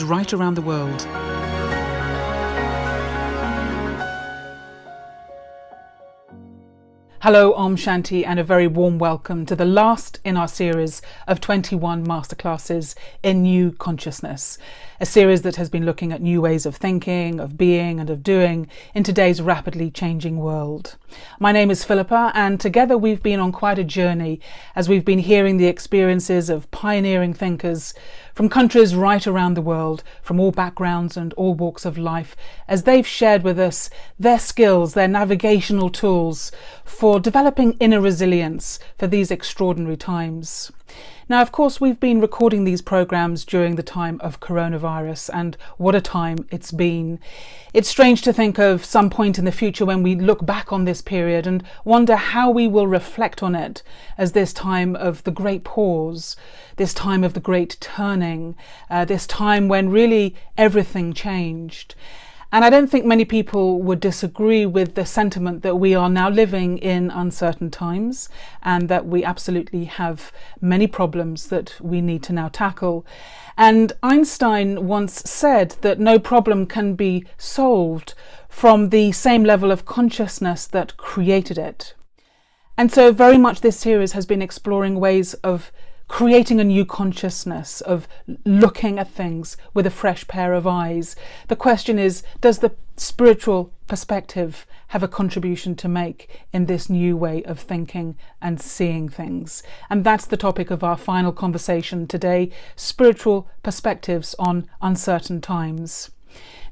right around the world. Hello, Om Shanti, and a very warm welcome to the last in our series of 21 masterclasses in New Consciousness, a series that has been looking at new ways of thinking, of being and of doing in today's rapidly changing world. My name is Philippa, and together we've been on quite a journey as we've been hearing the experiences of pioneering thinkers from countries right around the world, from all backgrounds and all walks of life, as they've shared with us their skills, their navigational tools for developing inner resilience for these extraordinary times. Now, of course, we've been recording these programs during the time of coronavirus, and what a time it's been. It's strange to think of some point in the future when we look back on this period and wonder how we will reflect on it as this time of the great pause, this time of the great turning, this time when really everything changed. And I don't think many people would disagree with the sentiment that we are now living in uncertain times and that we absolutely have many problems that we need to now tackle. And Einstein once said that no problem can be solved from the same level of consciousness that created it. And so very much this series has been exploring ways of creating a new consciousness, of looking at things with a fresh pair of eyes. The question is, does the spiritual perspective have a contribution to make in this new way of thinking and seeing things? And that's the topic of our final conversation today, spiritual perspectives on uncertain times.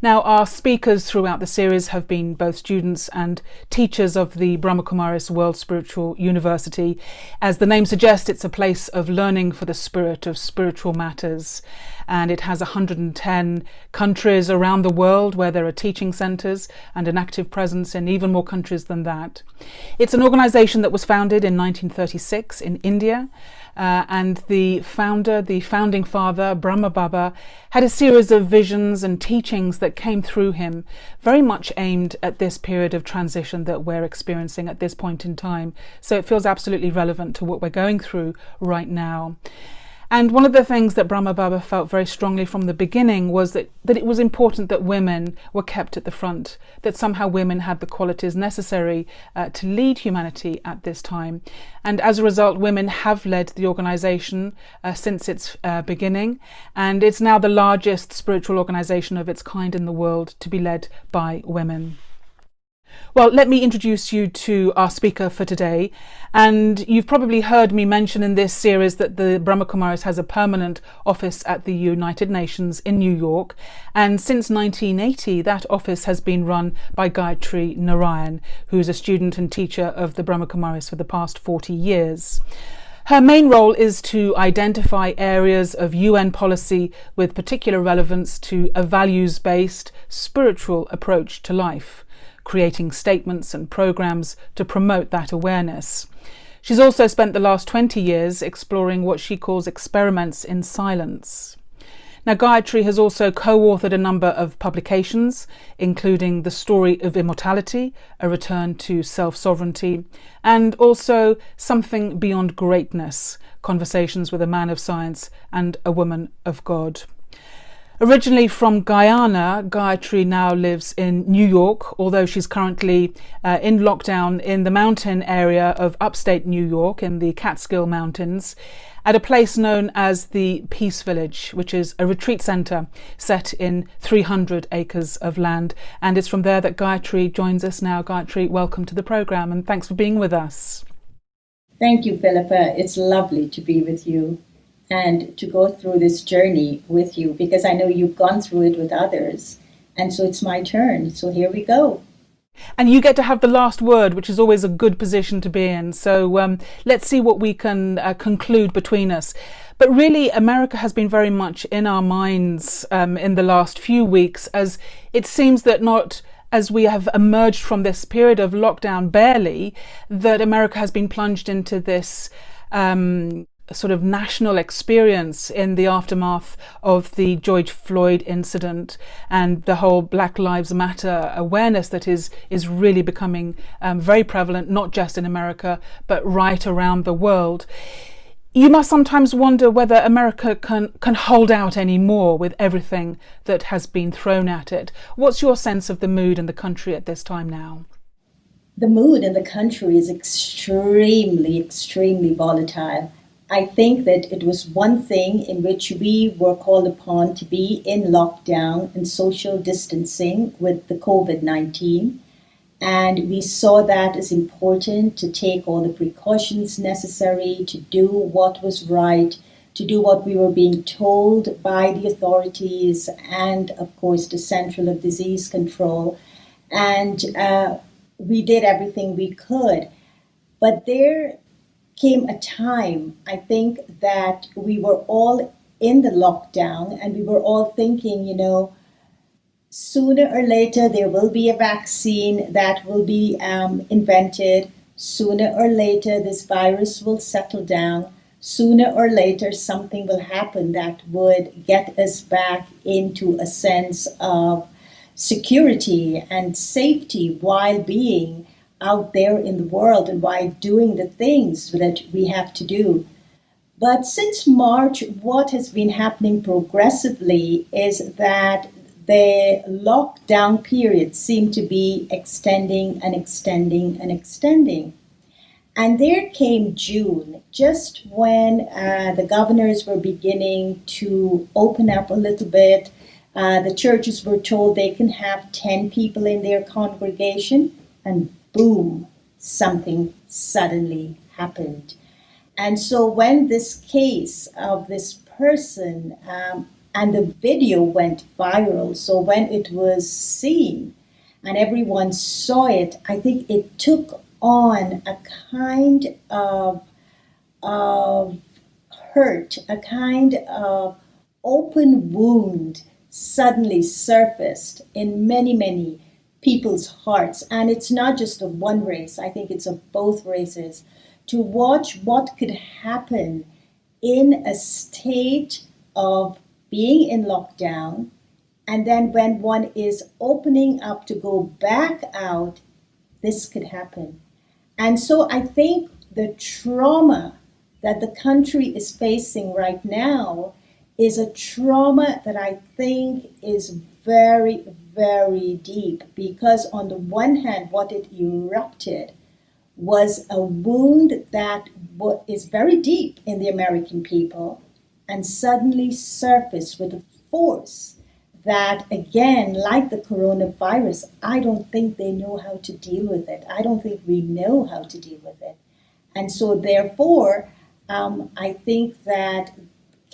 Now, our speakers throughout the series have been both students and teachers of the Brahma Kumaris World Spiritual University. As the name suggests, it's a place of learning for the spirit of spiritual matters. And it has 110 countries around the world where there are teaching centres and an active presence in even more countries than that. It's an organisation that was founded in 1936 in India. And the founding father, Brahma Baba, had a series of visions and teachings that came through him, very much aimed at this period of transition that we're experiencing at this point in time. So it feels absolutely relevant to what we're going through right now. And one of the things that Brahma Baba felt very strongly from the beginning was that it was important that women were kept at the front, that somehow women had the qualities necessary to lead humanity at this time. And as a result, women have led the organisation since its beginning, and it's now the largest spiritual organisation of its kind in the world to be led by women. Well, let me introduce you to our speaker for today. And you've probably heard me mention in this series that the Brahma Kumaris has a permanent office at the United Nations in New York. And since 1980, that office has been run by Gayatri Naraine, who's a student and teacher of the Brahma Kumaris for the past 40 years. Her main role is to identify areas of UN policy with particular relevance to a values-based spiritual approach to life, creating statements and programs to promote that awareness. She's also spent the last 20 years exploring what she calls experiments in silence. Now, Gayatri has also co-authored a number of publications, including The Story of Immortality, A Return to Self-Sovereignty, and also Something Beyond Greatness, Conversations with a Man of Science and a Woman of God. Originally from Guyana, Gayatri now lives in New York, although she's currently in lockdown in the mountain area of upstate New York in the Catskill Mountains, at a place known as the Peace Village, which is a retreat centre set in 300 acres of land. And it's from there that Gayatri joins us now. Gayatri, welcome to the programme and thanks for being with us. Thank you, Philippa. It's lovely to be with you and to go through this journey with you, because I know you've gone through it with others. And so it's my turn. So here we go. And you get to have the last word, which is always a good position to be in. So let's see what we can conclude between us. But really, America has been very much in our minds in the last few weeks, as it seems that not as we have emerged from this period of lockdown barely, that America has been plunged into this sort of national experience in the aftermath of the George Floyd incident and the whole Black Lives Matter awareness that is really becoming very prevalent, not just in America, but right around the world. You must sometimes wonder whether America can hold out any more with everything that has been thrown at it. What's your sense of the mood in the country at this time now? The mood in the country is extremely, extremely volatile. I think that it was one thing in which we were called upon to be in lockdown and social distancing with the COVID-19. And we saw that as important to take all the precautions necessary, to do what was right, to do what we were being told by the authorities and, of course, the Central of Disease Control. And we did everything we could. But there came a time, I think, that we were all in the lockdown and we were all thinking, sooner or later, there will be a vaccine that will be invented. Sooner or later, this virus will settle down. Sooner or later, something will happen that would get us back into a sense of security and safety while being out there in the world and while doing the things that we have to do. But since March, what has been happening progressively is that the lockdown period seemed to be extending and extending and extending. And there came June, just when the governors were beginning to open up a little bit. The churches were told they can have 10 people in their congregation, and boom, something suddenly happened. And so when this case of this person, and the video went viral. So when it was seen and everyone saw it, I think it took on a kind of hurt, a kind of open wound suddenly surfaced in many, many people's hearts. And it's not just of one race, I think it's of both races. To watch what could happen in a state of being in lockdown, and then when one is opening up to go back out, this could happen. And so I think the trauma that the country is facing right now is a trauma that I think is very, very deep, because on the one hand, what it erupted was a wound that is very deep in the American people, and suddenly surfaced with a force that, again, like the coronavirus, I don't think they know how to deal with it. I don't think we know how to deal with it. And so therefore, I think that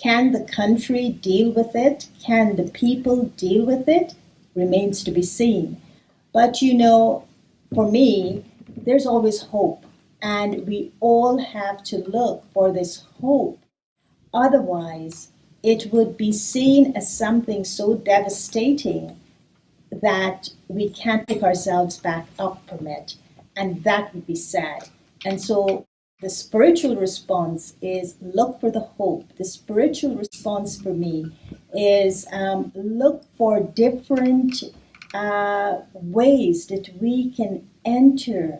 can the country deal with it? Can the people deal with it? Remains to be seen. But for me, there's always hope. And we all have to look for this hope. Otherwise, it would be seen as something so devastating that we can't pick ourselves back up from it. And that would be sad. And so the spiritual response is look for the hope. The spiritual response for me is look for different ways that we can enter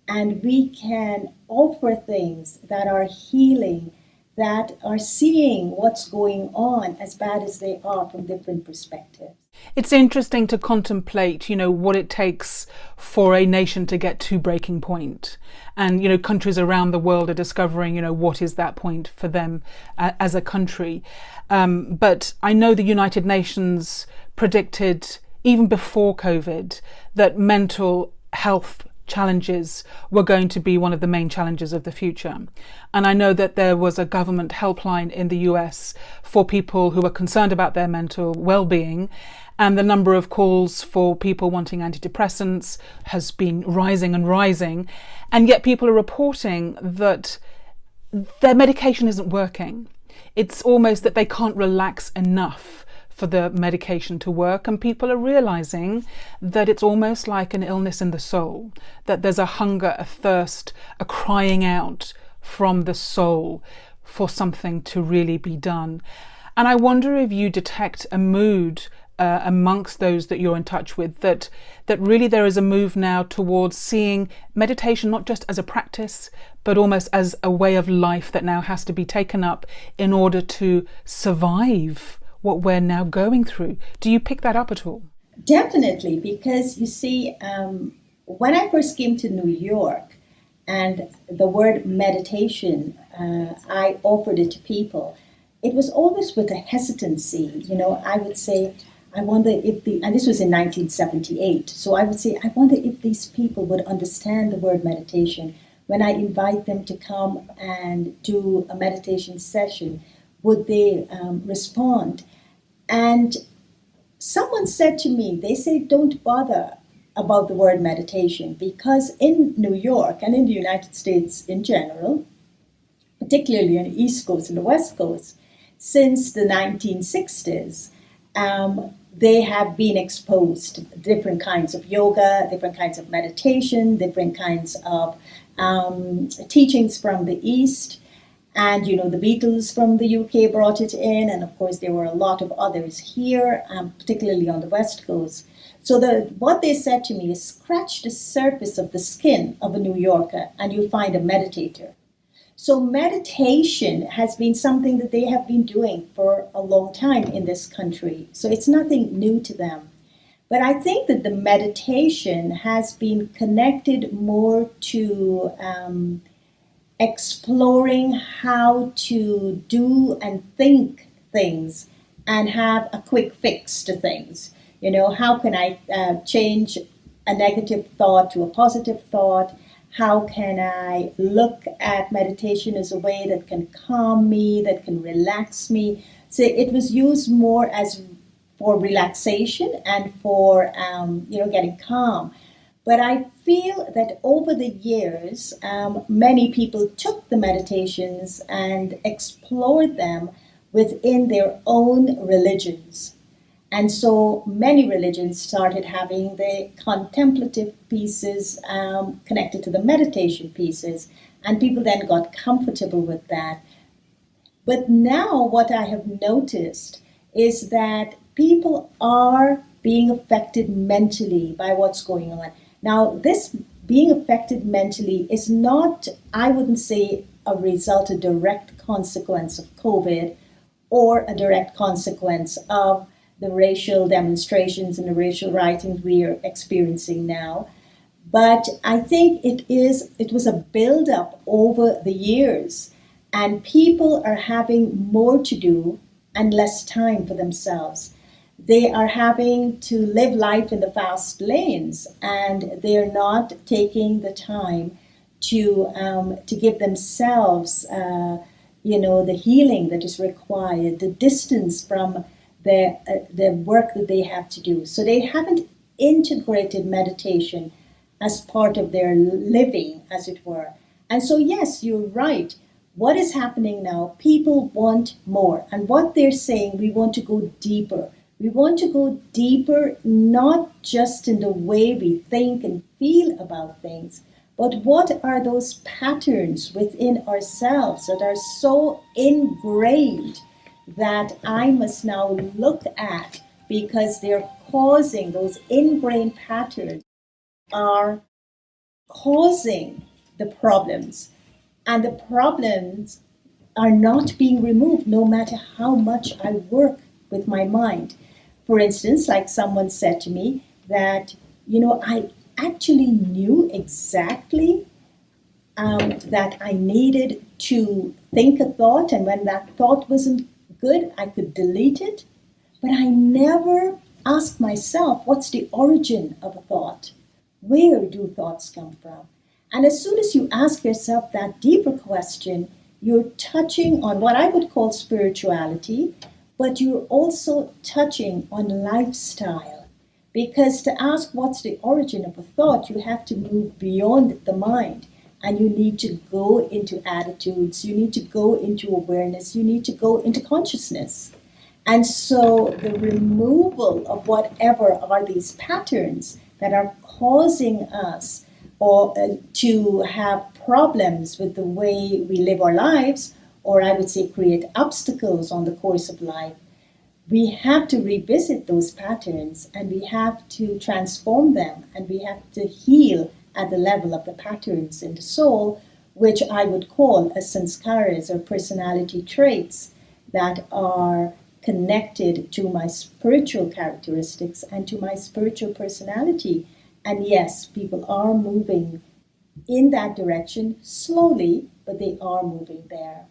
and we can offer things that are healing, that are seeing what's going on, as bad as they are, from different perspectives. It's interesting to contemplate, what it takes for a nation to get to breaking point. And, countries around the world are discovering, what is that point for them as a country. But I know the United Nations predicted, even before COVID, that mental health challenges were going to be one of the main challenges of the future. And I know that there was a government helpline in the US for people who were concerned about their mental well-being, and the number of calls for people wanting antidepressants has been rising and rising, and yet people are reporting that their medication isn't working. It's almost that they can't relax enough for the medication to work, and people are realizing that it's almost like an illness in the soul, that there's a hunger, a thirst, a crying out from the soul for something to really be done. And I wonder if you detect a mood amongst those that you're in touch with, that really there is a move now towards seeing meditation not just as a practice, but almost as a way of life that now has to be taken up in order to survive what we're now going through. Do you pick that up at all? Definitely, because you see, when I first came to New York and the word meditation, I offered it to people. It was always with a hesitancy. I would say, I wonder if and this was in 1978, so I would say, I wonder if these people would understand the word meditation. When I invite them to come and do a meditation session, would they respond? And someone said to me, they say, don't bother about the word meditation, because in New York and in the United States in general, particularly on the East Coast and the West Coast, since the 1960s, they have been exposed to different kinds of yoga, different kinds of meditation, different kinds of teachings from the East. And, the Beatles from the UK brought it in. And of course, there were a lot of others here, particularly on the West Coast. So what they said to me is, scratch the surface of the skin of a New Yorker and you'll find a meditator. So meditation has been something that they have been doing for a long time in this country. So it's nothing new to them. But I think that the meditation has been connected more to exploring how to do and think things and have a quick fix to things. How can I change a negative thought to a positive thought? How can I look at meditation as a way that can calm me, that can relax me? So it was used more as for relaxation and for, getting calm. But I feel that over the years, many people took the meditations and explored them within their own religions. And so many religions started having the contemplative pieces connected to the meditation pieces, and people then got comfortable with that. But now what I have noticed is that people are being affected mentally by what's going on. Now, this being affected mentally is not, I wouldn't say, a result, a direct consequence of COVID or a direct consequence of the racial demonstrations and the racial rioting we are experiencing now. But I think it was a build-up over the years, and people are having more to do and less time for themselves. They are having to live life in the fast lanes, and they're not taking the time to give themselves, the healing that is required, the distance from the work that they have to do. So they haven't integrated meditation as part of their living, as it were. And so, yes, you're right. What is happening now? People want more. And what they're saying, we want to go deeper. We want to go deeper, not just in the way we think and feel about things, but what are those patterns within ourselves that are so ingrained that I must now look at, because they're causing, those ingrained patterns are causing the problems. And the problems are not being removed no matter how much I work with my mind. For instance, like someone said to me that, I actually knew exactly that I needed to think a thought, and when that thought wasn't good, I could delete it. But I never asked myself, what's the origin of a thought? Where do thoughts come from? And as soon as you ask yourself that deeper question, you're touching on what I would call spirituality, but you're also touching on lifestyle. Because to ask what's the origin of a thought, you have to move beyond the mind. And you need to go into attitudes, you need to go into awareness, you need to go into consciousness. And so the removal of whatever are these patterns that are causing us to have problems with the way we live our lives, or I would say create obstacles on the course of life, we have to revisit those patterns and we have to transform them and we have to heal at the level of the patterns in the soul, which I would call as sanskaras or personality traits that are connected to my spiritual characteristics and to my spiritual personality. And yes, people are moving in that direction slowly, but they are moving there.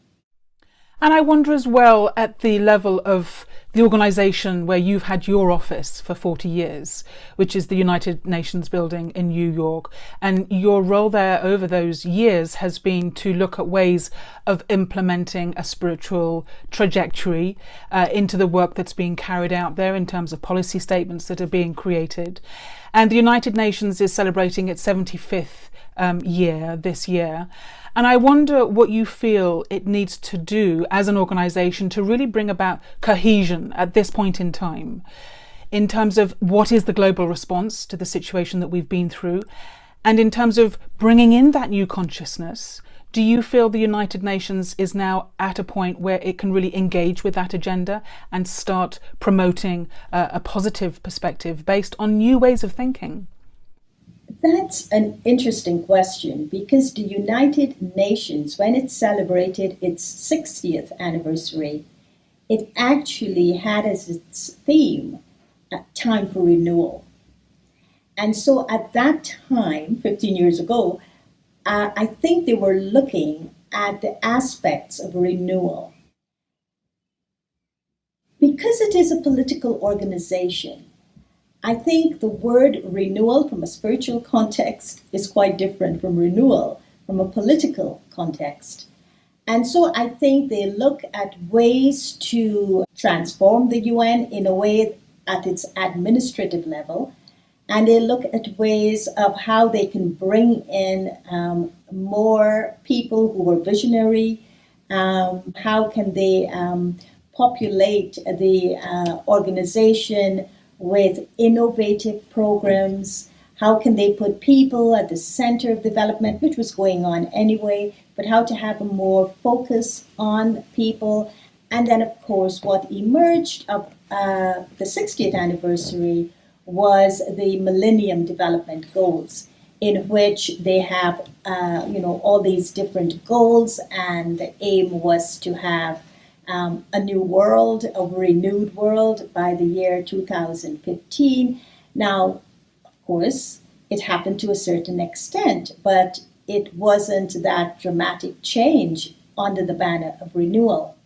And I wonder as well, at the level of the organisation where you've had your office for 40 years, which is the United Nations building in New York, and your role there over those years has been to look at ways of implementing a spiritual trajectory into the work that's being carried out there in terms of policy statements that are being created. And the United Nations is celebrating its 75th year this year. And I wonder what you feel it needs to do as an organisation to really bring about cohesion at this point in time, in terms of what is the global response to the situation that we've been through, and in terms of bringing in that new consciousness. Do you feel the United Nations is now at a point where it can really engage with that agenda and start promoting a positive perspective based on new ways of thinking? That's an interesting question, because the United Nations, when it celebrated its 60th anniversary, it actually had as its theme time for renewal. And so at that time, 15 years ago, I think they were looking at the aspects of renewal. Because it is a political organization, I think the word renewal from a spiritual context is quite different from renewal from a political context. And so I think they look at ways to transform the UN in a way at its administrative level. And they look at ways of how they can bring in more people who are visionary. How can they populate the organization with innovative programs? How can they put people at the center of development, which was going on anyway, but how to have a more focus on people. And then, of course, what emerged of the 60th anniversary was the Millennium Development Goals, in which they have, all these different goals, and the aim was to have a new world, a renewed world by the year 2015. Now, of course, it happened to a certain extent, but it wasn't that dramatic change under the banner of renewal.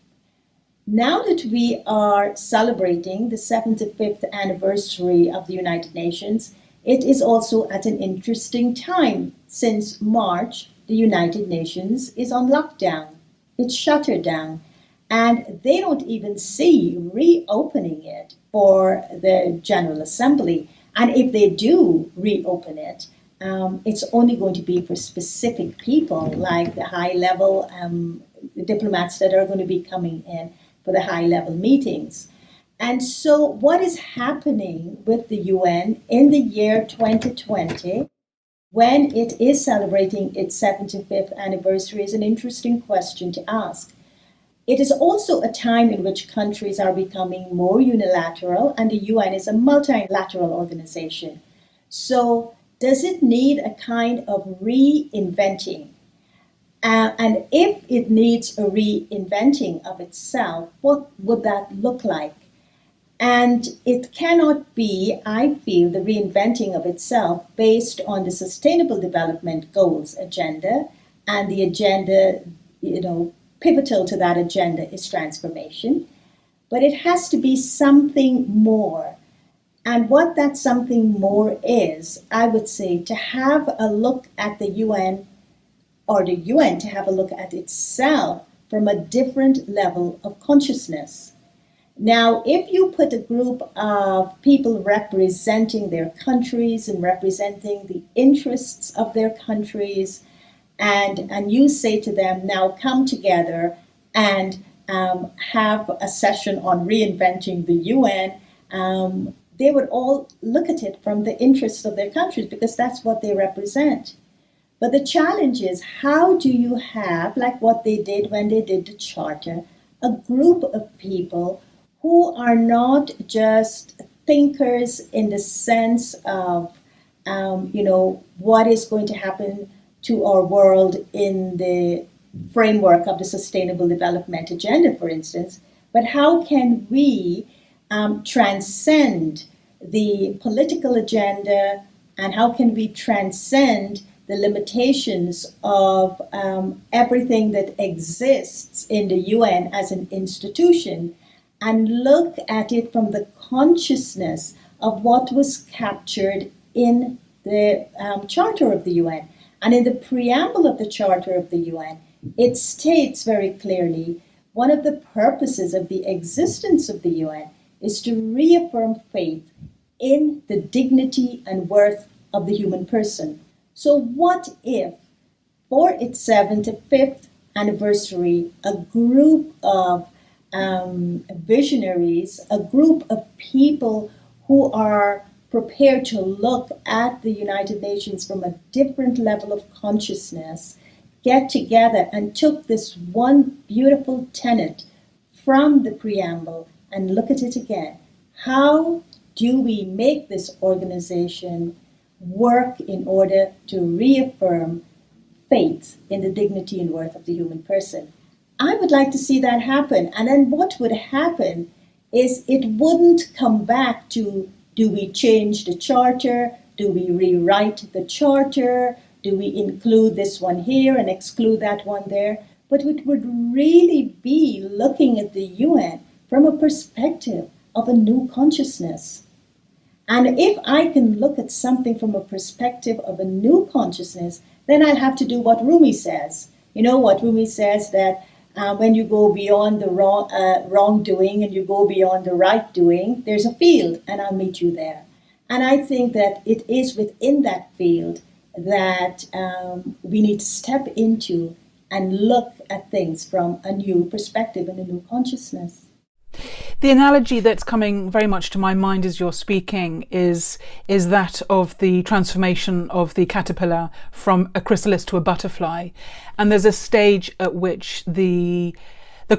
Now that we are celebrating the 75th anniversary of the United Nations, it is also at an interesting time. Since March, the United Nations is on lockdown. It's shuttered down. And they don't even see reopening it for the General Assembly. And if they do reopen it, it's only going to be for specific people, like the high-level diplomats that are going to be coming in for the high-level meetings. And so what is happening with the UN in the year 2020, when it is celebrating its 75th anniversary, is an interesting question to ask. It is also a time in which countries are becoming more unilateral, and the UN is a multilateral organization. So does it need a kind of reinventing? And if it needs a reinventing of itself, what would that look like? And it cannot be, I feel, the reinventing of itself based on the Sustainable Development Goals agenda, and the agenda, pivotal to that agenda is transformation, but it has to be something more. And what that something more is, I would say, to have a look at the UN, or the UN to have a look at itself from a different level of consciousness. Now, if you put a group of people representing their countries and representing the interests of their countries, and you say to them, now come together and have a session on reinventing the UN, they would all look at it from the interests of their countries, because that's what they represent. But the challenge is, how do you have, like what they did when they did the charter, a group of people who are not just thinkers in the sense of, what is going to happen to our world in the framework of the Sustainable Development Agenda, for instance, but how can we transcend the political agenda, and how can we transcend the limitations of everything that exists in the UN as an institution, and look at it from the consciousness of what was captured in the Charter of the UN. And in the preamble of the Charter of the UN, it states very clearly one of the purposes of the existence of the UN is to reaffirm faith in the dignity and worth of the human person. So what if, for its 75th anniversary, a group of visionaries, a group of people who are prepared to look at the United Nations from a different level of consciousness, get together and took this one beautiful tenet from the preamble and look at it again? How do we make this organization work in order to reaffirm faith in the dignity and worth of the human person? I would like to see that happen. And then what would happen is it wouldn't come back to, do we change the charter? Do we rewrite the charter? Do we include this one here and exclude that one there? But it would really be looking at the UN from a perspective of a new consciousness. And if I can look at something from a perspective of a new consciousness, then I'll have to do what Rumi says. You know what Rumi says, that when you go beyond the wrongdoing and you go beyond the right doing, there's a field, and I'll meet you there. And I think that it is within that field that we need to step into and look at things from a new perspective and a new consciousness. The analogy that's coming very much to my mind as you're speaking is that of the transformation of the caterpillar from a chrysalis to a butterfly. And there's a stage at which the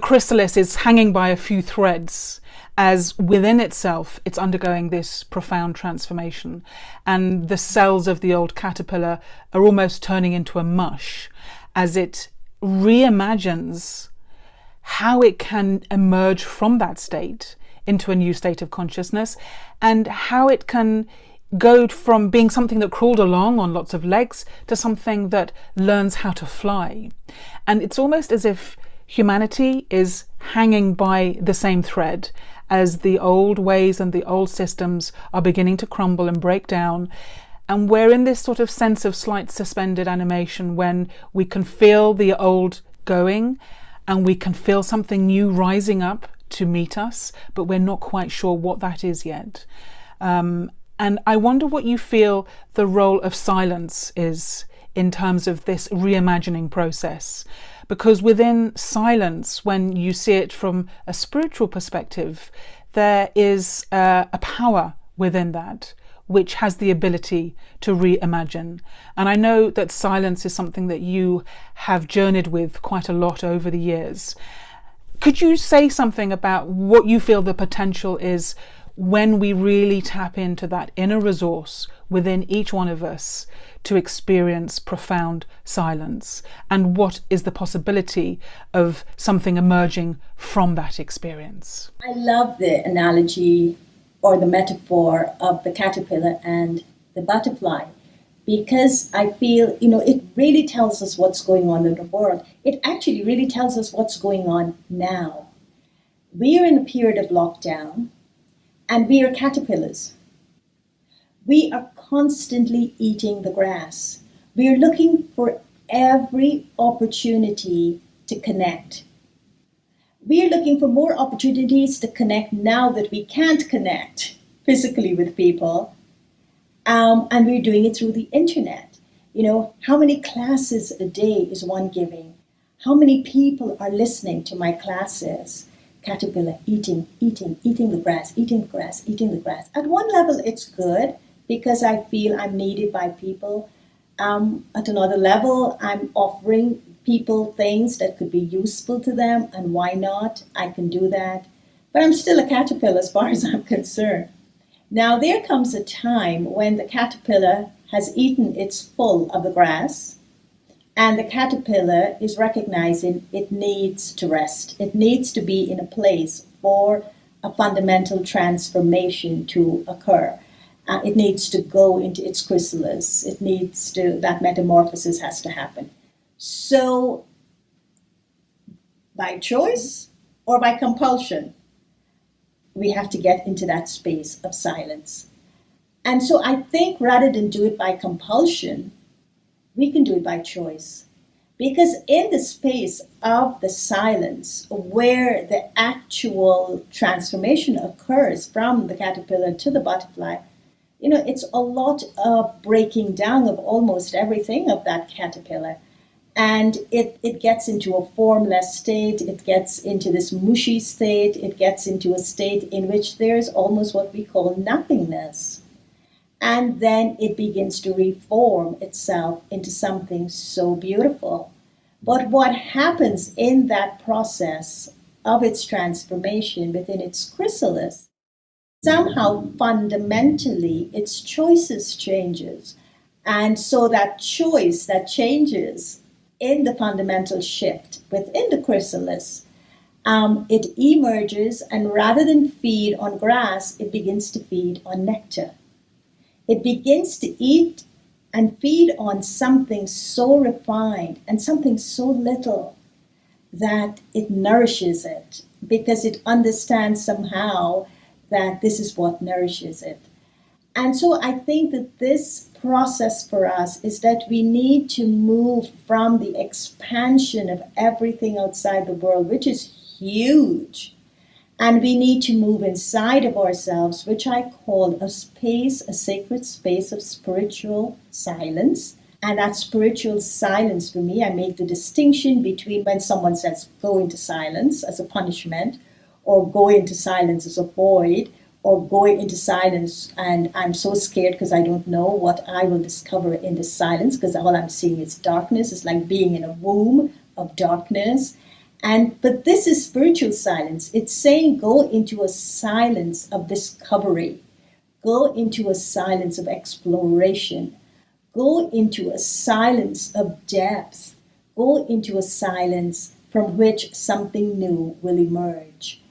chrysalis is hanging by a few threads, as within itself it's undergoing this profound transformation. And the cells of the old caterpillar are almost turning into a mush as it reimagines how it can emerge from that state into a new state of consciousness, and how it can go from being something that crawled along on lots of legs to something that learns how to fly. And it's almost as if humanity is hanging by the same thread as the old ways and the old systems are beginning to crumble and break down. And we're in this sort of sense of slight suspended animation when we can feel the old going, and we can feel something new rising up to meet us, but we're not quite sure what that is yet. And I wonder what you feel the role of silence is in terms of this reimagining process. Because within silence, when you see it from a spiritual perspective, there is a power within that which has the ability to reimagine. And I know that silence is something that you have journeyed with quite a lot over the years. Could you say something about what you feel the potential is when we really tap into that inner resource within each one of us to experience profound silence? And what is the possibility of something emerging from that experience? I love the analogy or the metaphor of the caterpillar and the butterfly, because I feel, it really tells us what's going on in the world. It actually really tells us what's going on now. We are in a period of lockdown, and we are caterpillars. We are constantly eating the grass. We are looking for every opportunity to connect. We are looking for more opportunities to connect now that we can't connect physically with people. And we're doing it through the internet. How many classes a day is one giving? How many people are listening to my classes? Caterpillar, eating the grass, eating the grass, eating the grass. At one level, it's good because I feel I'm needed by people. At another level, I'm offering people things that could be useful to them, and why not? I can do that. but I'm still a caterpillar as far as I'm concerned. Now, there comes a time when the caterpillar has eaten its full of the grass, and the caterpillar is recognizing it needs to rest. It needs to be in a place for a fundamental transformation to occur. It needs to go into its chrysalis. It needs to, that metamorphosis has to happen. So, by choice or by compulsion, we have to get into that space of silence. And so I think rather than do it by compulsion, we can do it by choice. Because in the space of the silence, where the actual transformation occurs from the caterpillar to the butterfly, it's a lot of breaking down of almost everything of that caterpillar. And it gets into a formless state, it gets into this mushy state, it gets into a state in which there's almost what we call nothingness. And then it begins to reform itself into something so beautiful. But what happens in that process of its transformation within its chrysalis, somehow fundamentally its choices changes. And so that choice that changes in the fundamental shift within the chrysalis, it emerges, and rather than feed on grass, it begins to feed on nectar. It begins to eat and feed on something so refined and something so little that it nourishes it, because it understands somehow that this is what nourishes it. And so I think that this process for us is that we need to move from the expansion of everything outside the world, which is huge, and we need to move inside of ourselves, which I call a space, a sacred space of spiritual silence. And that spiritual silence, for me, I make the distinction between when someone says go into silence as a punishment, or go into silence as a void, or go into silence and I'm so scared because I don't know what I will discover in the silence, because all I'm seeing is darkness. It's like being in a womb of darkness. But this is spiritual silence. It's saying go into a silence of discovery, go into a silence of exploration, go into a silence of depth, go into a silence from which something new will emerge.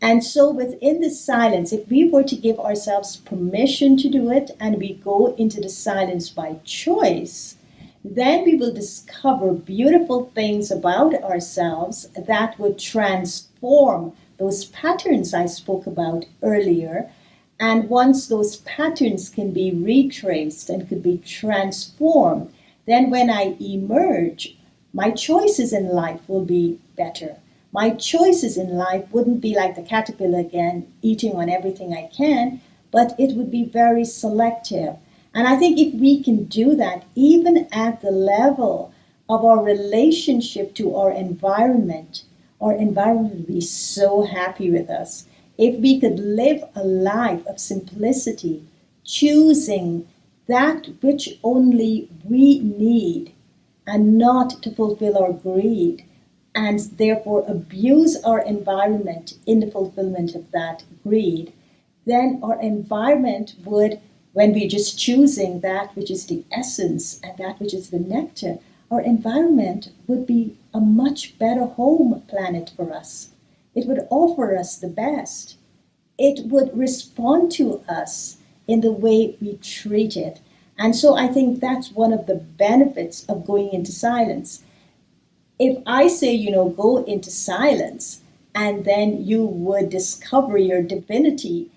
And so within the silence, if we were to give ourselves permission to do it and we go into the silence by choice, then we will discover beautiful things about ourselves that would transform those patterns I spoke about earlier. And once those patterns can be retraced and could be transformed, then when I emerge, my choices in life will be better. My choices in life wouldn't be like the caterpillar again, eating on everything I can, but it would be very selective. And I think if we can do that, even at the level of our relationship to our environment would be so happy with us. If we could live a life of simplicity, choosing that which only we need and not to fulfill our greed, and therefore abuse our environment in the fulfillment of that greed, then our environment would, when we're just choosing that which is the essence and that which is the nectar, our environment would be a much better home planet for us. It would offer us the best. It would respond to us in the way we treat it. And so I think that's one of the benefits of going into silence. If I say, go into silence, and then you would discover your divinity,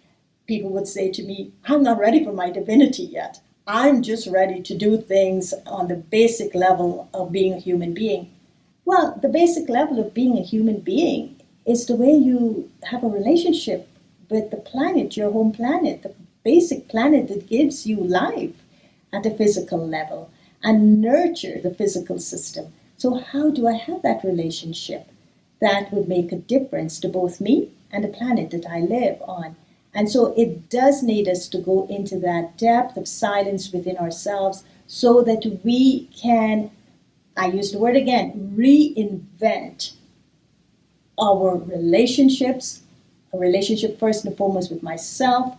people would say to me, I'm not ready for my divinity yet. I'm just ready to do things on the basic level of being a human being. Well, the basic level of being a human being is the way you have a relationship with the planet, your home planet, the basic planet that gives you life at a physical level and nurture the physical system. So how do I have that relationship that would make a difference to both me and the planet that I live on? And so it does need us to go into that depth of silence within ourselves so that we can, I use the word again, reinvent our relationships, a relationship first and foremost with myself,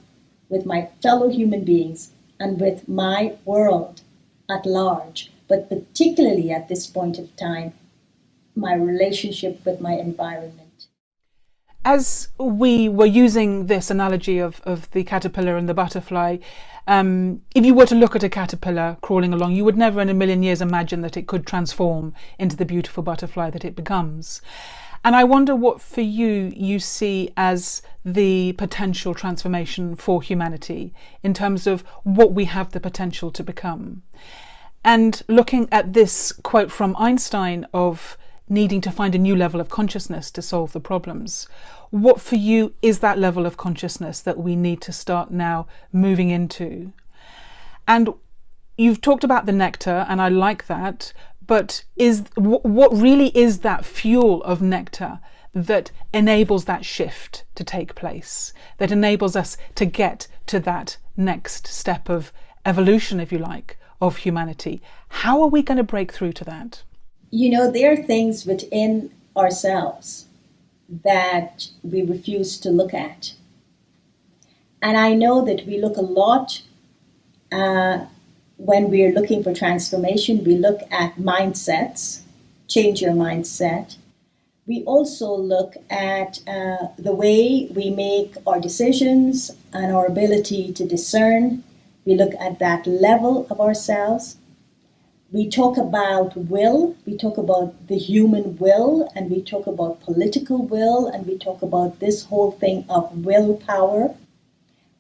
with my fellow human beings, and with my world at large, but particularly at this point of time, my relationship with my environment. As we were using this analogy of the caterpillar and the butterfly, if you were to look at a caterpillar crawling along, you would never in a million years imagine that it could transform into the beautiful butterfly that it becomes. And I wonder what for you see as the potential transformation for humanity in terms of what we have the potential to become. And looking at this quote from Einstein of needing to find a new level of consciousness to solve the problems, what for you is that level of consciousness that we need to start now moving into? And you've talked about the nectar, and I like that, but what really is that fuel of nectar that enables that shift to take place, that enables us to get to that next step of evolution, if you like, of humanity? How are we going to break through to that? You know, there are things within ourselves that we refuse to look at. And I know that we look a lot when we're looking for transformation, we look at mindsets, change your mindset. We also look at the way we make our decisions and our ability to discern. We look at that level of ourselves. We talk about will, we talk about the human will, and we talk about political will, and we talk about this whole thing of willpower.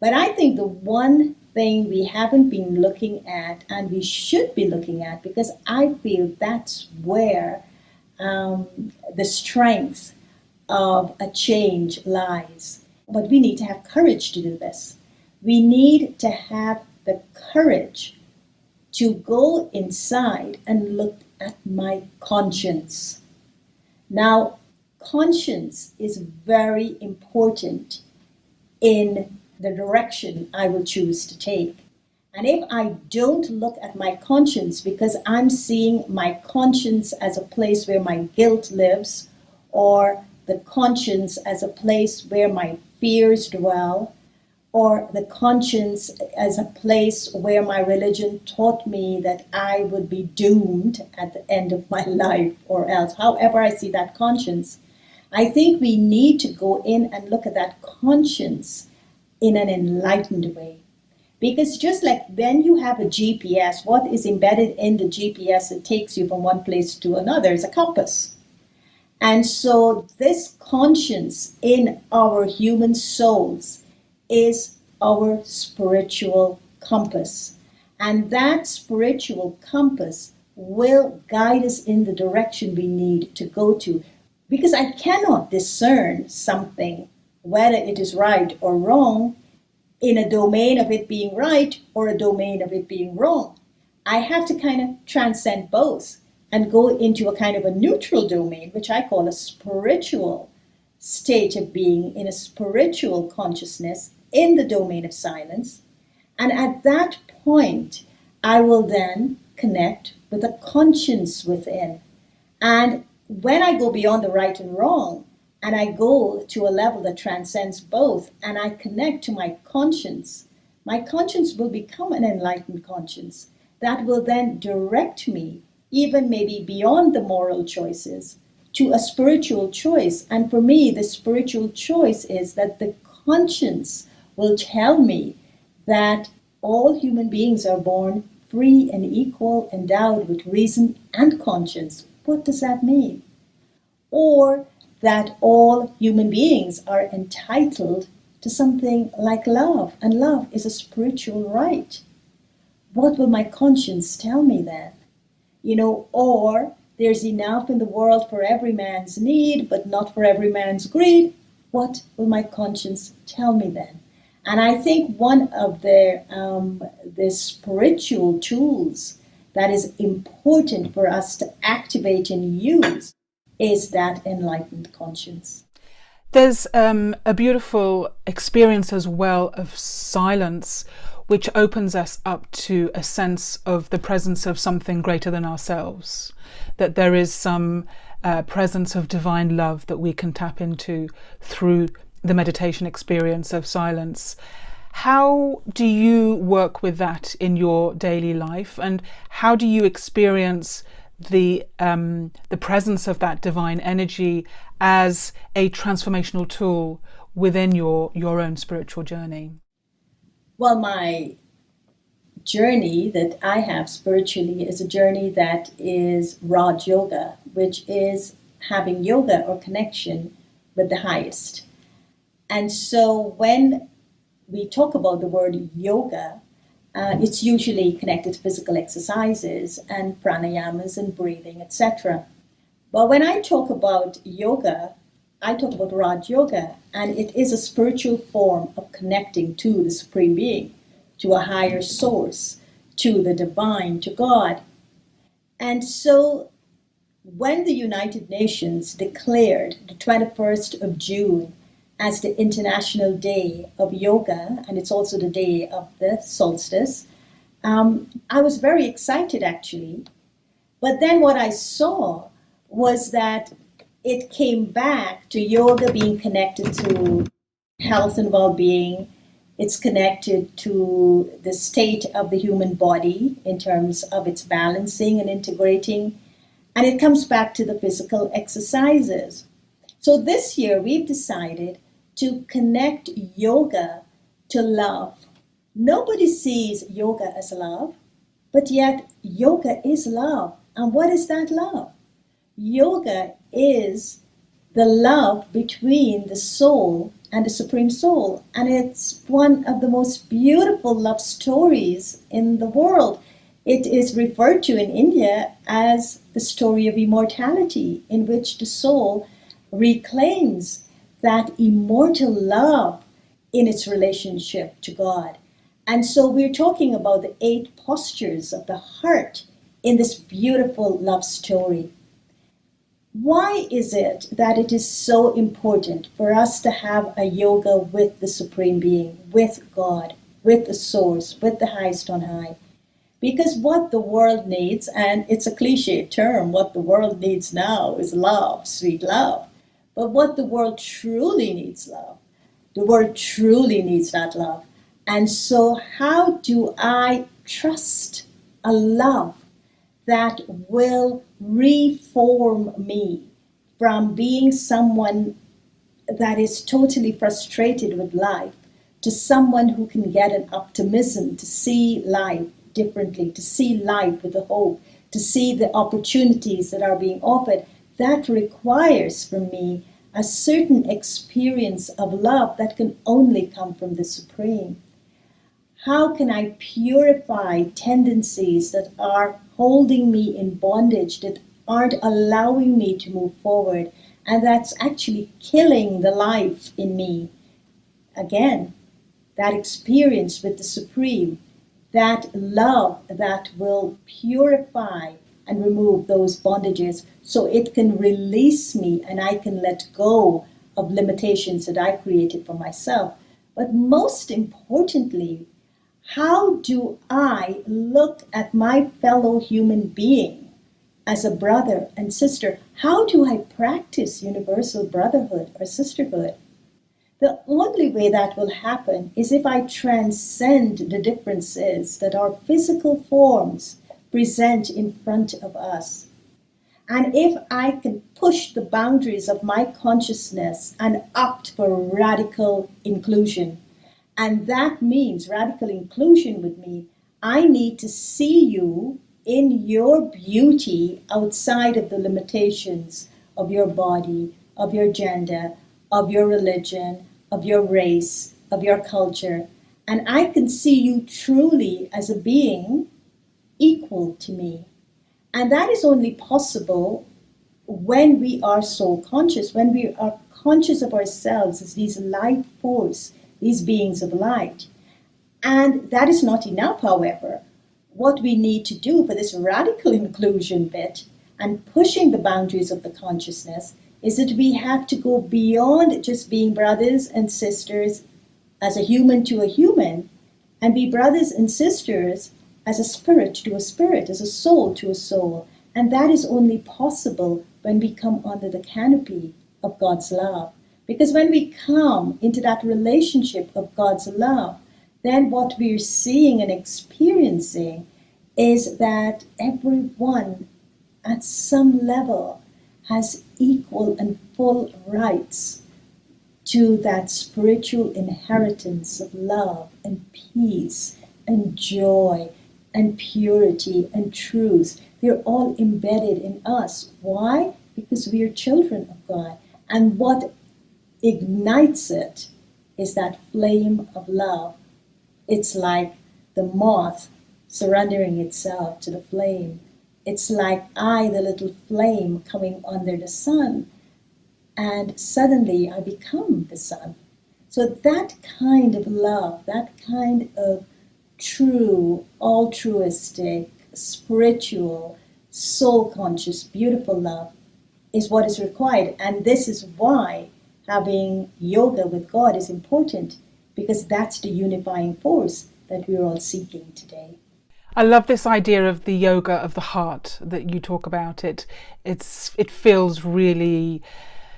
But I think the one thing we haven't been looking at, and we should be looking at, because I feel that's where the strength of a change lies. But we need to have courage to do this. We need to have the courage to go inside and look at my conscience. Now, conscience is very important in the direction I will choose to take. And if I don't look at my conscience because I'm seeing my conscience as a place where my guilt lives, or the conscience as a place where my fears dwell, or the conscience as a place where my religion taught me that I would be doomed at the end of my life, or else, however I see that conscience, I think we need to go in and look at that conscience in an enlightened way. Because just like when you have a GPS, what is embedded in the GPS that takes you from one place to another is a compass. And so this conscience in our human souls is our spiritual compass. And that spiritual compass will guide us in the direction we need to go to. Because I cannot discern something, whether it is right or wrong, in a domain of it being right or a domain of it being wrong. I have to kind of transcend both and go into a kind of a neutral domain, which I call a spiritual state of being, in a spiritual consciousness, in the domain of silence. And at that point, I will then connect with a conscience within. And when I go beyond the right and wrong, and I go to a level that transcends both, and I connect to my conscience will become an enlightened conscience that will then direct me, even maybe beyond the moral choices, to a spiritual choice. And for me, the spiritual choice is that the conscience will tell me that all human beings are born free and equal, endowed with reason and conscience. What does that mean? Or that all human beings are entitled to something like love, and love is a spiritual right. What will my conscience tell me then? Or there's enough in the world for every man's need, but not for every man's greed. What will my conscience tell me then? And I think one of the spiritual tools that is important for us to activate and use is that enlightened conscience. There's a beautiful experience as well of silence, which opens us up to a sense of the presence of something greater than ourselves, that there is some presence of divine love that we can tap into through the meditation experience of silence. How do you work with that in your daily life, and how do you experience the presence of that divine energy as a transformational tool within your own spiritual journey? Well, my journey that I have spiritually is a journey that is Raj Yoga, which is having yoga or connection with the highest. And so when we talk about the word yoga, it's usually connected to physical exercises and pranayamas and breathing, etc. But when I talk about yoga, I talk about Raj Yoga, and it is a spiritual form of connecting to the Supreme Being, to a higher source, to the divine, to God. And so when the United Nations declared the 21st of June as the International Day of Yoga, and it's also the day of the solstice, I was very excited actually. But then what I saw was that it came back to yoga being connected to health and well-being. It's connected to the state of the human body in terms of its balancing and integrating. And it comes back to the physical exercises. So this year we've decided to connect yoga to love. Nobody sees yoga as love, but yet yoga is love. And what is that love? Yoga is the love between the soul and the Supreme Soul. And it's one of the most beautiful love stories in the world. It is referred to in India as the story of immortality, in which the soul reclaims that immortal love in its relationship to God. And so we're talking about the 8 postures of the heart in this beautiful love story. Why is it that it is so important for us to have a yoga with the Supreme Being, with God, with the Source, with the highest on high? Because what the world needs, and it's a cliche term, what the world needs now is love, sweet love. But what the world truly needs love. The world truly needs that love. And so how do I trust a love that will reform me from being someone that is totally frustrated with life to someone who can get an optimism to see life differently, to see life with a hope, to see the opportunities that are being offered? That requires from me a certain experience of love that can only come from the Supreme. How can I purify tendencies that are holding me in bondage, that aren't allowing me to move forward, and that's actually killing the life in me? Again, that experience with the Supreme, that love that will purify and remove those bondages so it can release me and I can let go of limitations that I created for myself. But most importantly, how do I look at my fellow human being as a brother and sister? How do I practice universal brotherhood or sisterhood? The only way that will happen is if I transcend the differences that our physical forms present in front of us. And if I can push the boundaries of my consciousness and opt for radical inclusion. And that means radical inclusion with me. I need to see you in your beauty outside of the limitations of your body, of your gender, of your religion, of your race, of your culture. And I can see you truly as a being equal to me. And that is only possible when we are soul conscious, when we are conscious of ourselves as these light force, these beings of light. And that is not enough, however. What we need to do for this radical inclusion bit and pushing the boundaries of the consciousness is that we have to go beyond just being brothers and sisters as a human to a human, and be brothers and sisters as a spirit to a spirit, as a soul to a soul. And that is only possible when we come under the canopy of God's love. Because when we come into that relationship of God's love, then what we're seeing and experiencing is that everyone at some level has equal and full rights to that spiritual inheritance of love and peace and joy and purity and truth. They're all embedded in us. Why? Because we are children of God. And what ignites it is that flame of love. It's like the moth surrendering itself to the flame. It's like the little flame coming under the sun, and suddenly I become the sun. So that kind of love, that kind of true, altruistic, spiritual, soul conscious, beautiful love is what is required. And this is why having yoga with God is important, because that's the unifying force that we're all seeking today. I love this idea of the yoga of the heart that you talk about. It feels really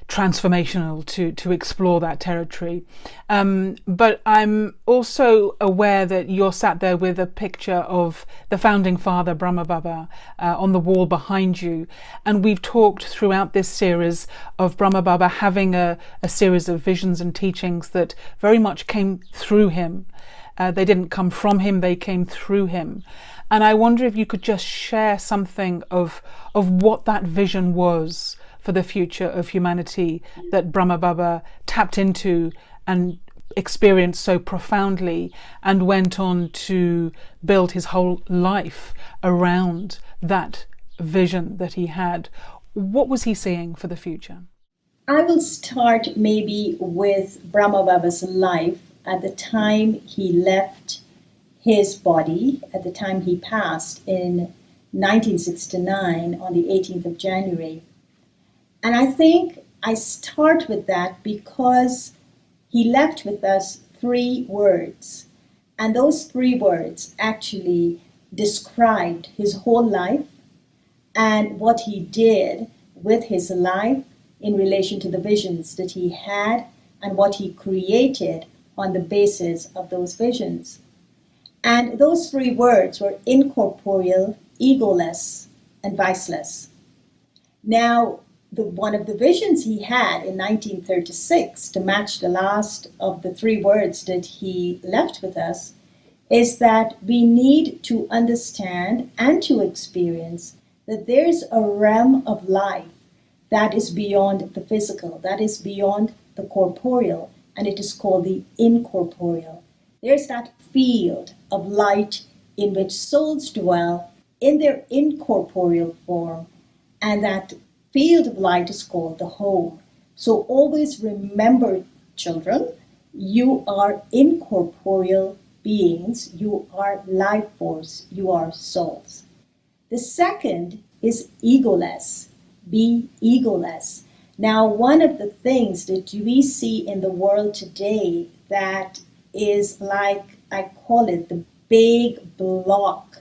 transformational to explore that territory. But I'm also aware that you're sat there with a picture of the founding father, Brahma Baba, on the wall behind you. And we've talked throughout this series of Brahma Baba having a series of visions and teachings that very much came through him. They didn't come from him, they came through him. And I wonder if you could just share something of what that vision was for the future of humanity that Brahma Baba tapped into and experienced so profoundly, and went on to build his whole life around that vision that he had. What was he seeing for the future? I will start maybe with Brahma Baba's life at the time he left his body, at the time he passed in 1969 on the 18th of January. And I think I start with that because he left with us 3 words. And those 3 words actually described his whole life and what he did with his life in relation to the visions that he had and what he created on the basis of those visions. And those 3 words were incorporeal, egoless, and viceless. Now, one of the visions he had in 1936, to match the last of the 3 words that he left with us, is that we need to understand and to experience that there's a realm of life that is beyond the physical, that is beyond the corporeal, and it is called the incorporeal. There's that field of light in which souls dwell in their incorporeal form, and that field of light is called the home. So always remember, children, you are incorporeal beings, you are life force, you are souls. The second is egoless. Be egoless. Now, one of the things that we see in the world today that is like, I call it the big block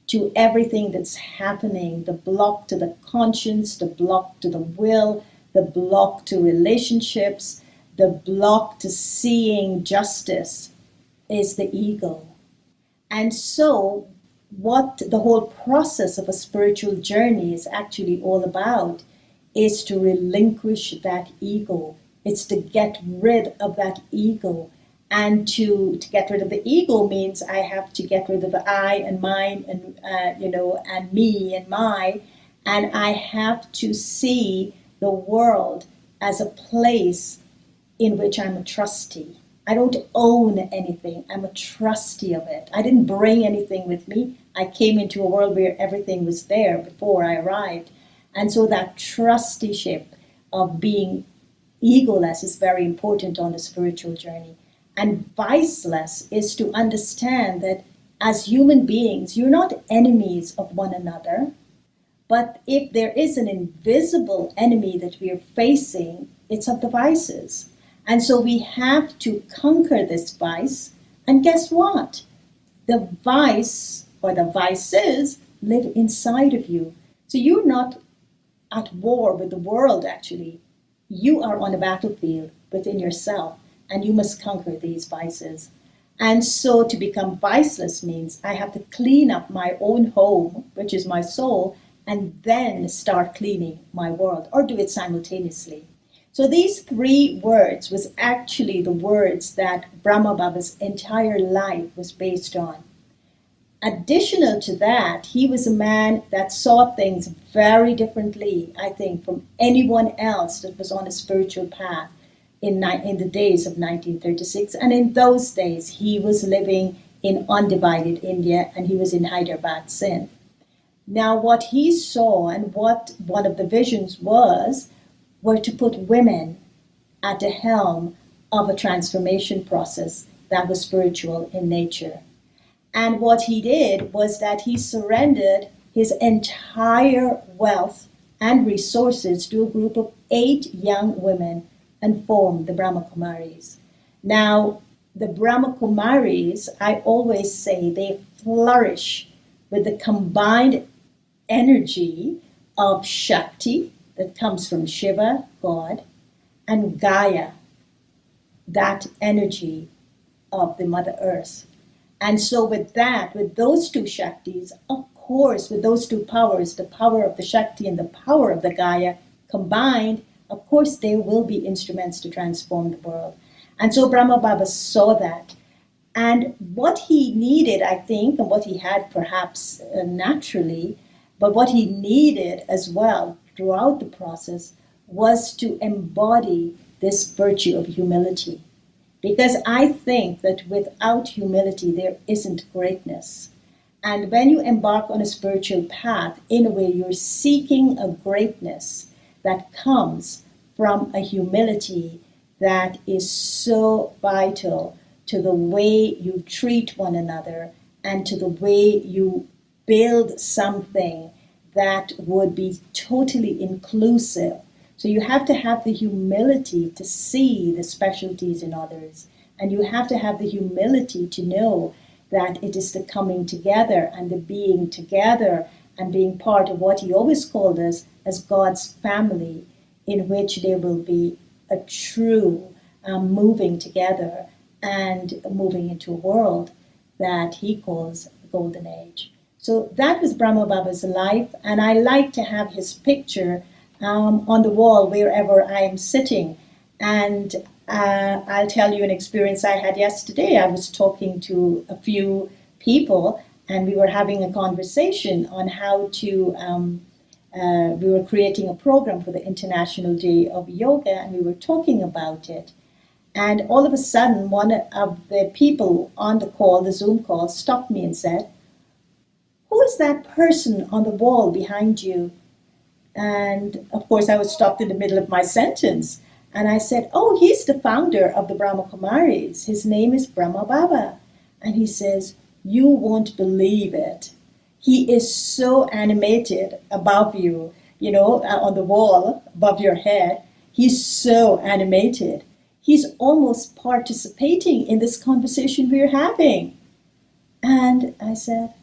to everything that's happening, the block to the conscience, the block to the will, the block to relationships, the block to seeing justice is the ego. And so what the whole process of a spiritual journey is actually all about is to relinquish that ego. It's to get rid of that ego. And to get rid of the ego means I have to get rid of the I and mine and and me and my, and I have to see the world as a place in which I'm a trustee. I don't own anything. I'm a trustee of it. I didn't bring anything with me. I came into a world where everything was there before I arrived. And so that trusteeship of being egoless is very important on the spiritual journey. And viceless is to understand that as human beings, you're not enemies of one another. But if there is an invisible enemy that we are facing, it's of the vices. And so we have to conquer this vice. And guess what? The vice or the vices live inside of you. So you're not at war with the world, actually. You are on a battlefield, within yourself, and you must conquer these vices. And so to become viceless means I have to clean up my own home, which is my soul, and then start cleaning my world, or do it simultaneously. So these three words was actually the words that Brahma Baba's entire life was based on. Additional to that, he was a man that saw things very differently, I think, from anyone else that was on a spiritual path in the days of 1936. And in those days, he was living in undivided India, and he was in Hyderabad, Sindh. Now, what he saw and what one of the visions was, were to put women at the helm of a transformation process that was spiritual in nature. And what he did was that he surrendered his entire wealth and resources to a group of 8 young women and formed the Brahma Kumaris. Now, the Brahma Kumaris, I always say, they flourish with the combined energy of Shakti, that comes from Shiva, God, and Gaia, that energy of the Mother Earth. And so with that, with those two Shaktis, of course, with those two powers, the power of the Shakti and the power of the Gaia combined, of course, they will be instruments to transform the world. And so Brahma Baba saw that. And what he needed, I think, and what he had perhaps naturally, but what he needed as well throughout the process was to embody this virtue of humility. Because I think that without humility, there isn't greatness. And when you embark on a spiritual path, in a way, you're seeking a greatness that comes from a humility that is so vital to the way you treat one another and to the way you build something that would be totally inclusive. So you have to have the humility to see the specialties in others. And you have to have the humility to know that it is the coming together and the being together and being part of what he always called us as God's family, in which there will be a true moving together and moving into a world that he calls the Golden Age. So that was Brahma Baba's life, and I like to have his picture on the wall wherever I am sitting. And I'll tell you an experience I had yesterday. I was talking to a few people, and we were having a conversation on how to, we were creating a program for the International Day of Yoga, and we were talking about it. And all of a sudden, one of the people on the call, the Zoom call, stopped me and said, "Who is that person on the wall behind you?" And of course, I was stopped in the middle of my sentence. And I said, "Oh, he's the founder of the Brahma Kumaris. His name is Brahma Baba." And he says, "You won't believe it. He is so animated above you, on the wall above your head. He's so animated. He's almost participating in this conversation we're having." And I said,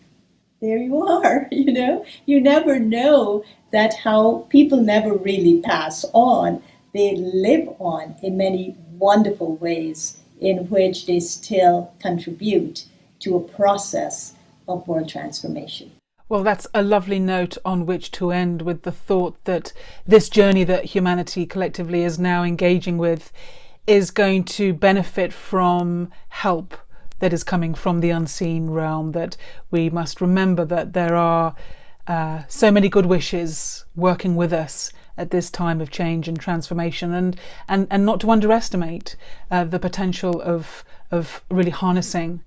there you are, You never know that how people never really pass on. They live on in many wonderful ways in which they still contribute to a process of world transformation. Well, that's a lovely note on which to end, with the thought that this journey that humanity collectively is now engaging with is going to benefit from help that is coming from the unseen realm, that we must remember that there are so many good wishes working with us at this time of change and transformation, and not to underestimate the potential of really harnessing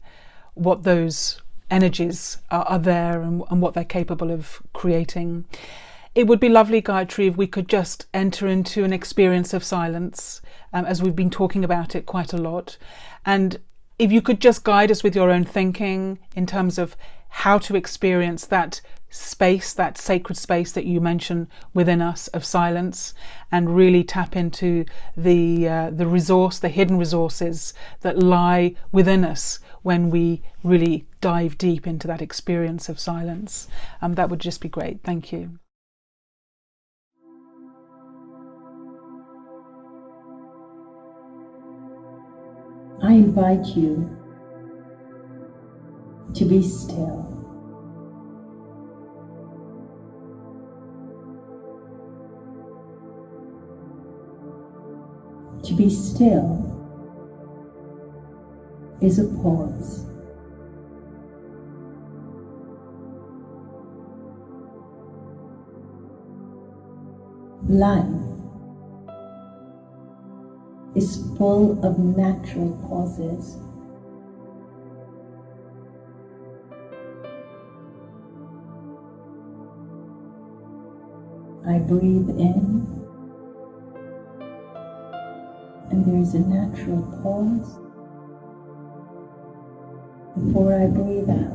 what those energies are there and what they're capable of creating. It would be lovely, Gayatri, if we could just enter into an experience of silence, as we've been talking about it quite a lot. And if you could just guide us with your own thinking in terms of how to experience that space, that sacred space that you mentioned within us of silence, and really tap into the resource, the hidden resources that lie within us when we really dive deep into that experience of silence. That would just be great. Thank you. invite you to be still. To be still is a pause. Life is full of natural pauses. I breathe in, and there is a natural pause before I breathe out.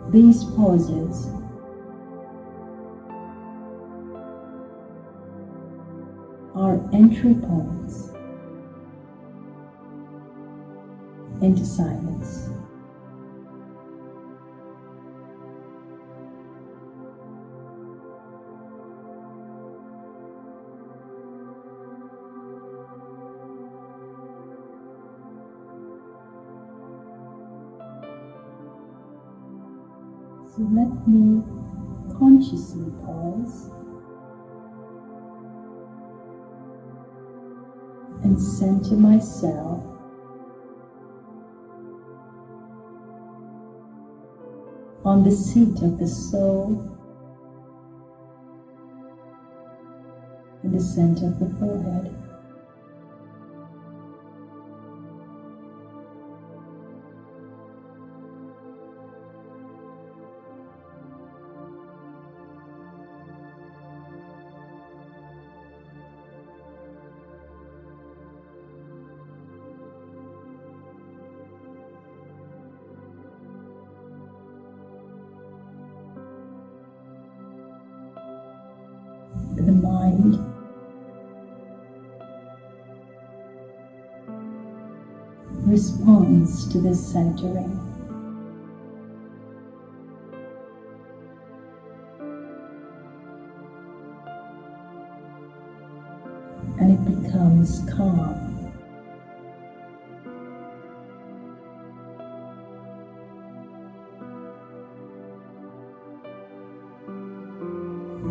These pauses are entry points into silence. So let me consciously pause and center myself on the seat of the soul in the center of the forehead. The mind responds to this centering. And it becomes calm.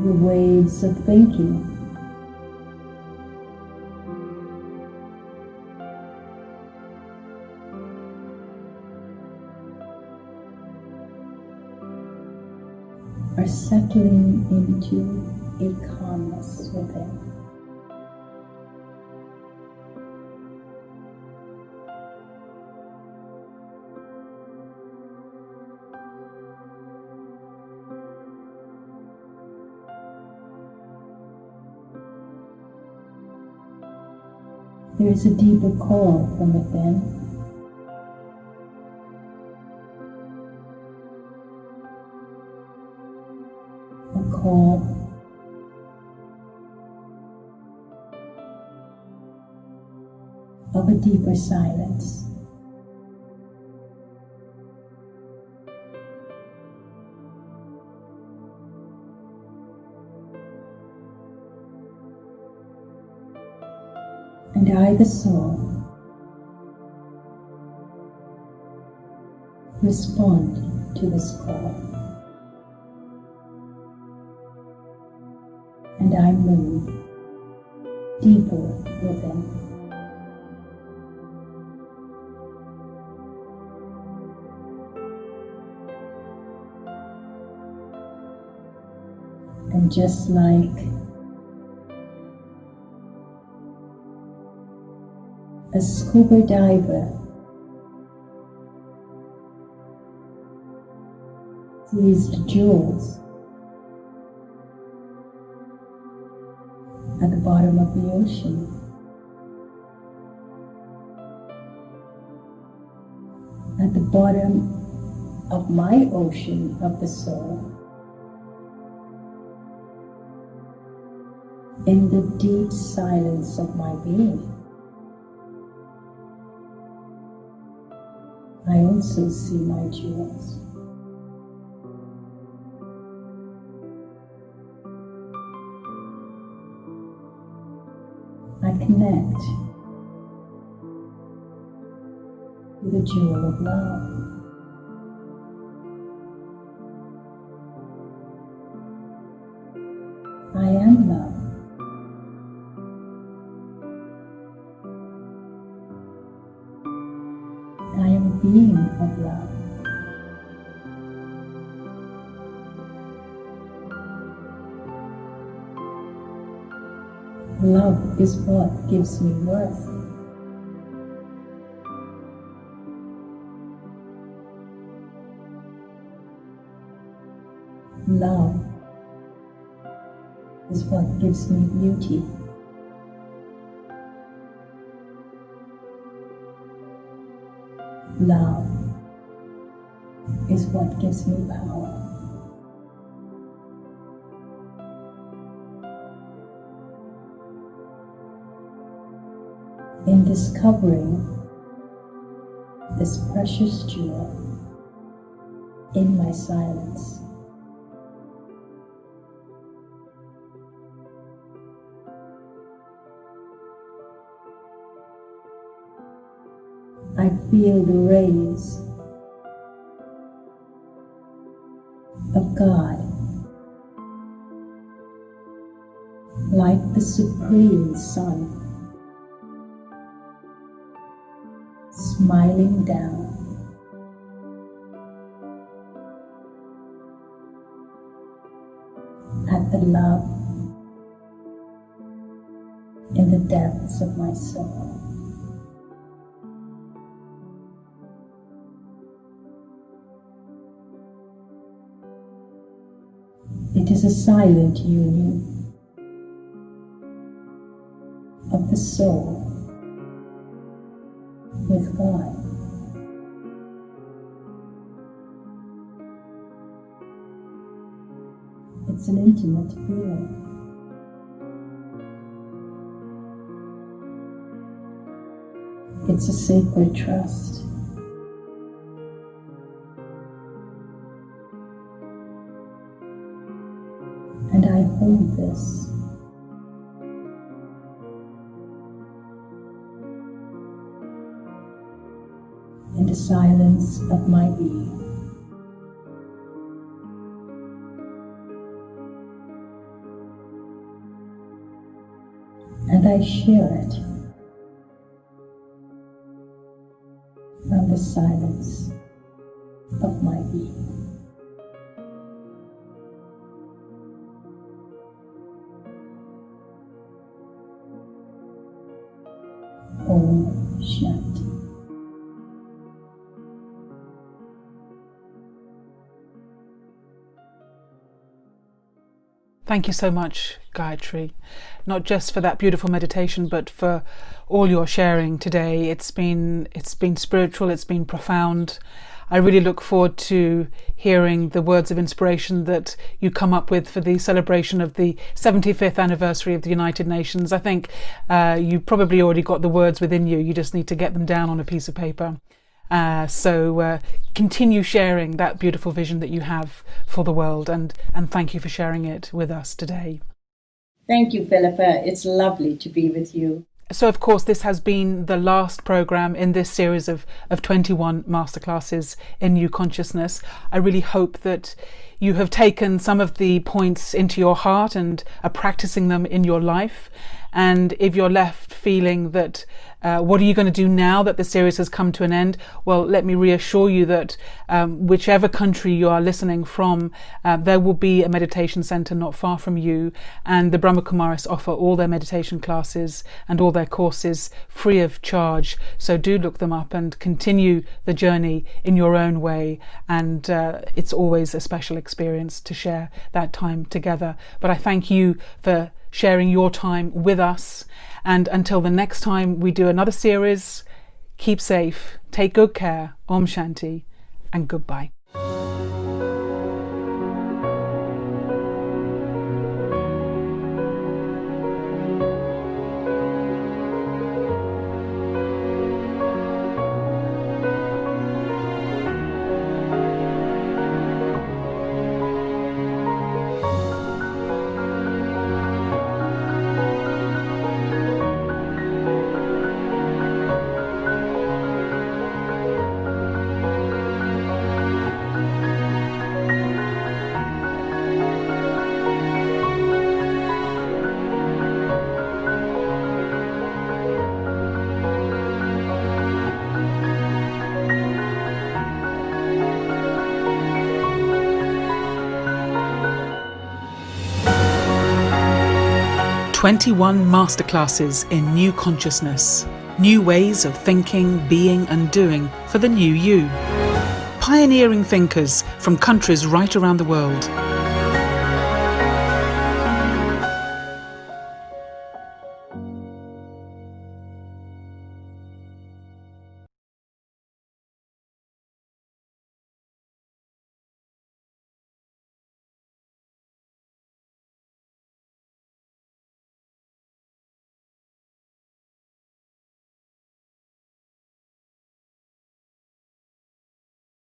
The waves of thinking are settling into a calmness within. There is a deeper call from within. A call of a deeper silence. And I, the soul, respond to this call. And I move deeper within. And just like a scuba diver sees the jewels at the bottom of the ocean, at the bottom of my ocean of the soul, in the deep silence of my being, I also see my jewels. I connect with the jewel of love. I am love. I am a being of love. Love is what gives me worth. Love is what gives me beauty. Love is what gives me power. In discovering this precious jewel in my silence, I feel the rays of God like the supreme sun smiling down at the love in the depths of my soul. It is a silent union of the soul with God. It's an intimate feeling. It's a sacred trust. And I hold this. In the silence of my being. And I share it from the silence of my being. Om Shanti. Thank you so much, Gayatri, not just for that beautiful meditation, but for all your sharing today. It's been spiritual, it's been profound. I really look forward to hearing the words of inspiration that you come up with for the celebration of the 75th anniversary of the United Nations. I think you probably already got the words within you. You just need to get them down on a piece of paper. So continue sharing that beautiful vision that you have for the world, and thank you for sharing it with us today. Thank you, Philippa. It's lovely to be with you. So, of course, this has been the last programme in this series of 21 masterclasses in New Consciousness. I really hope that you have taken some of the points into your heart and are practicing them in your life. And if you're left feeling that, what are you going to do now that the series has come to an end? Well, let me reassure you that whichever country you are listening from, there will be a meditation centre not far from you. And the Brahma Kumaris offer all their meditation classes and all their courses free of charge. So do look them up and continue the journey in your own way. And it's always a special experience to share that time together. But I thank you for sharing your time with us, and until the next time we do another series, keep safe, take good care, Om Shanti, and goodbye. 21 masterclasses in new consciousness, new ways of thinking, being and doing for the new you. Pioneering thinkers from countries right around the world.